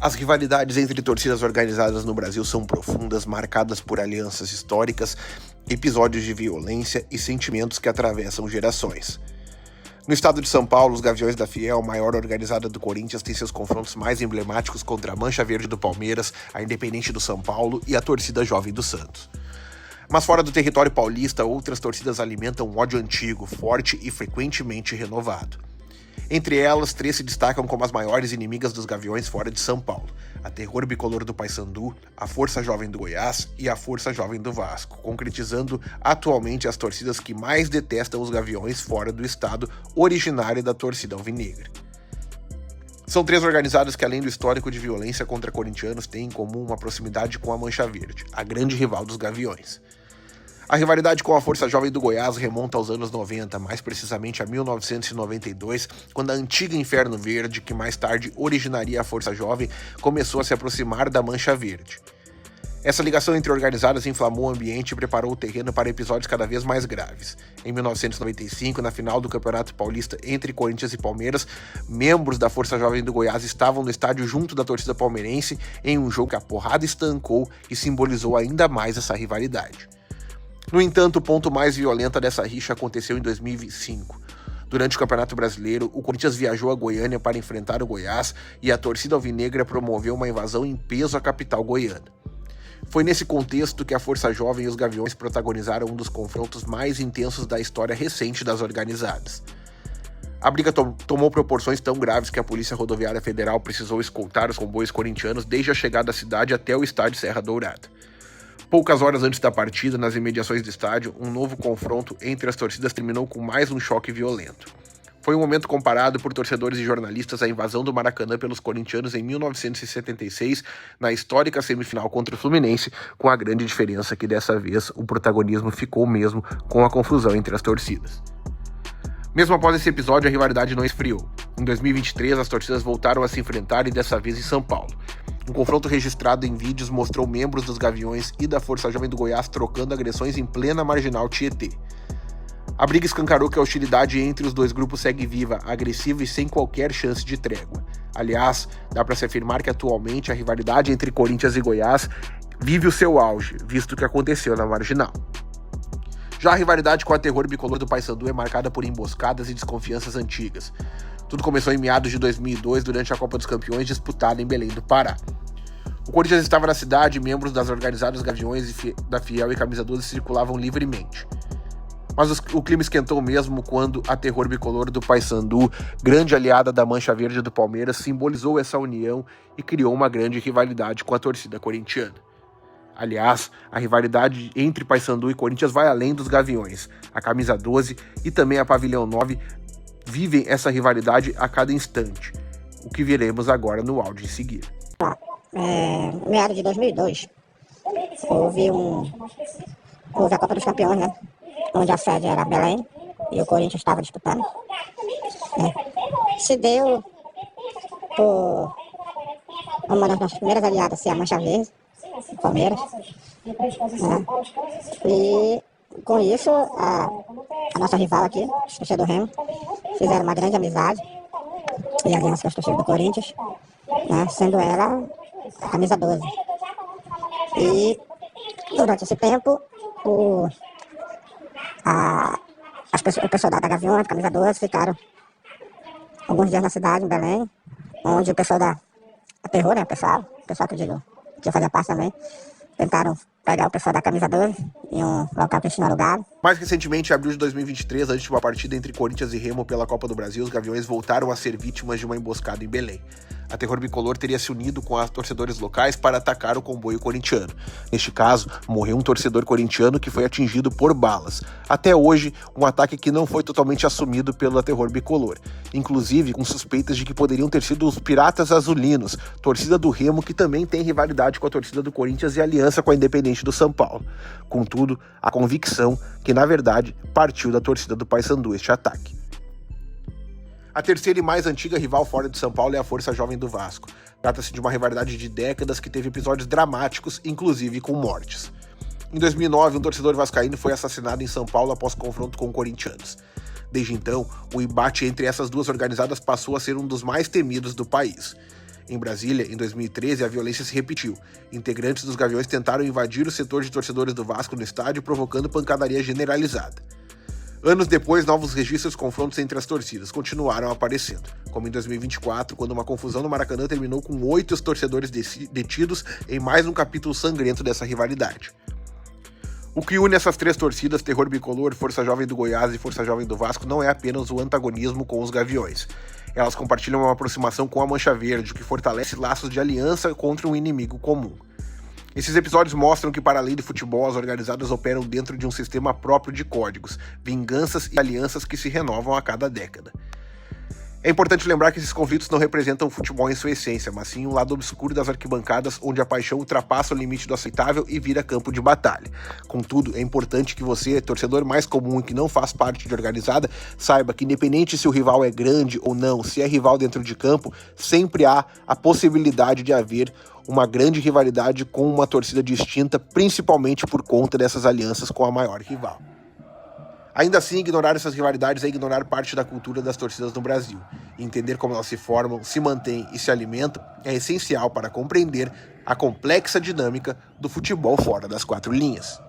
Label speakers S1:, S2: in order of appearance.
S1: As rivalidades entre torcidas organizadas no Brasil são profundas, marcadas por alianças históricas, episódios de violência e sentimentos que atravessam gerações. No estado de São Paulo, os Gaviões da Fiel, maior organizada do Corinthians, têm seus confrontos mais emblemáticos contra a Mancha Verde do Palmeiras, a Independente do São Paulo e a torcida jovem do Santos. Mas fora do território paulista, outras torcidas alimentam um ódio antigo, forte e frequentemente renovado. Entre elas, 3 se destacam como as maiores inimigas dos Gaviões fora de São Paulo: a Terror Bicolor do Paysandu, a Força Jovem do Goiás e a Força Jovem do Vasco, concretizando atualmente as torcidas que mais detestam os Gaviões fora do estado originário da torcida alvinegra. São 3 organizadas que, além do histórico de violência contra corintianos, têm em comum uma proximidade com a Mancha Verde, a grande rival dos Gaviões. A rivalidade com a Força Jovem do Goiás remonta aos anos 90, mais precisamente a 1992, quando a antiga Inferno Verde, que mais tarde originaria a Força Jovem, começou a se aproximar da Mancha Verde. Essa ligação entre organizadas inflamou o ambiente e preparou o terreno para episódios cada vez mais graves. Em 1995, na final do Campeonato Paulista entre Corinthians e Palmeiras, membros da Força Jovem do Goiás estavam no estádio junto da torcida palmeirense em um jogo que a porrada estancou e simbolizou ainda mais essa rivalidade. No entanto, o ponto mais violento dessa rixa aconteceu em 2005. Durante o Campeonato Brasileiro, o Corinthians viajou a Goiânia para enfrentar o Goiás e a torcida alvinegra promoveu uma invasão em peso à capital goiana. Foi nesse contexto que a Força Jovem e os Gaviões protagonizaram um dos confrontos mais intensos da história recente das organizadas. A briga tomou proporções tão graves que a Polícia Rodoviária Federal precisou escoltar os comboios corintianos desde a chegada da cidade até o estádio Serra Dourada. Poucas horas antes da partida, nas imediações do estádio, um novo confronto entre as torcidas terminou com mais um choque violento. Foi um momento comparado por torcedores e jornalistas à invasão do Maracanã pelos corintianos em 1976, na histórica semifinal contra o Fluminense, com a grande diferença que dessa vez o protagonismo ficou mesmo com a confusão entre as torcidas. Mesmo após esse episódio, a rivalidade não esfriou. Em 2023, as torcidas voltaram a se enfrentar e dessa vez em São Paulo. Um confronto registrado em vídeos mostrou membros dos Gaviões e da Força Jovem do Goiás trocando agressões em plena marginal Tietê. A briga escancarou que a hostilidade entre os dois grupos segue viva, agressiva e sem qualquer chance de trégua. Aliás, dá para se afirmar que atualmente a rivalidade entre Corinthians e Goiás vive o seu auge, visto o que aconteceu na marginal. Já a rivalidade com a Terror Bicolor do Paysandu é marcada por emboscadas e desconfianças antigas. Tudo começou em meados de 2002, durante a Copa dos Campeões disputada em Belém do Pará. O Corinthians estava na cidade e membros das organizadas Gaviões da Fiel e Camisa 12 circulavam livremente. Mas o clima esquentou mesmo quando a Terror Bicolor do Paysandu, grande aliada da Mancha Verde do Palmeiras, simbolizou essa união e criou uma grande rivalidade com a torcida corintiana. Aliás, a rivalidade entre Paysandu e Corinthians vai além dos Gaviões. A Camisa 12 e também a Pavilhão 9 vivem essa rivalidade a cada instante, o que veremos agora no áudio em seguida.
S2: Meados de 2002, houve a Copa dos Campeões, né? Onde a sede era Belém e o Corinthians estava disputando. Se deu por uma das nossas primeiras aliadas ser a Mancha Verde, o Palmeiras. E com isso, a nossa rival aqui, a torcida do Remo, fizeram uma grande amizade e aliança com a torcida do Corinthians, né? Sendo ela a Camisa 12. E durante esse tempo, o pessoal da Gaviões, da Camisa 12, ficaram alguns dias na cidade, em Belém, onde o pessoal da Terror, né, o pessoal que eu digo, que eu fazia parte também, tentaram pegar o pessoal da Camisa 12 em um local que eles tinham alugado.
S1: Mais recentemente, em abril de 2023, antes de uma partida entre Corinthians e Remo pela Copa do Brasil, os Gaviões voltaram a ser vítimas de uma emboscada em Belém. A Terror Bicolor teria se unido com os torcedores locais para atacar o comboio corintiano. Neste caso, morreu um torcedor corintiano que foi atingido por balas. Até hoje, um ataque que não foi totalmente assumido pela Terror Bicolor, inclusive com suspeitas de que poderiam ter sido os Piratas Azulinos, torcida do Remo que também tem rivalidade com a torcida do Corinthians e aliança com a Independente do São Paulo. Contudo, a convicção que, na verdade, partiu da torcida do Paysandu este ataque. A terceira e mais antiga rival fora de São Paulo é a Força Jovem do Vasco. Trata-se de uma rivalidade de décadas que teve episódios dramáticos, inclusive com mortes. Em 2009, um torcedor vascaíno foi assassinado em São Paulo após confronto com corintianos. Desde então, o embate entre essas duas organizadas passou a ser um dos mais temidos do país. Em Brasília, em 2013, a violência se repetiu. Integrantes dos Gaviões tentaram invadir o setor de torcedores do Vasco no estádio, provocando pancadaria generalizada. Anos depois, novos registros de confrontos entre as torcidas continuaram aparecendo, como em 2024, quando uma confusão no Maracanã terminou com 8 torcedores detidos em mais um capítulo sangrento dessa rivalidade. O que une essas 3 torcidas, Terror Bicolor, Força Jovem do Goiás e Força Jovem do Vasco, não é apenas o antagonismo com os Gaviões. Elas compartilham uma aproximação com a Mancha Verde, o que fortalece laços de aliança contra um inimigo comum. Esses episódios mostram que, para além do futebol, as organizadas operam dentro de um sistema próprio de códigos, vinganças e alianças que se renovam a cada década. É importante lembrar que esses conflitos não representam o futebol em sua essência, mas sim um lado obscuro das arquibancadas, onde a paixão ultrapassa o limite do aceitável e vira campo de batalha. Contudo, é importante que você, torcedor mais comum e que não faz parte de organizada, saiba que, independente se o rival é grande ou não, se é rival dentro de campo, sempre há a possibilidade de haver uma grande rivalidade com uma torcida distinta, principalmente por conta dessas alianças com a maior rival. Ainda assim, ignorar essas rivalidades é ignorar parte da cultura das torcidas no Brasil. E entender como elas se formam, se mantêm e se alimentam é essencial para compreender a complexa dinâmica do futebol fora das 4 linhas.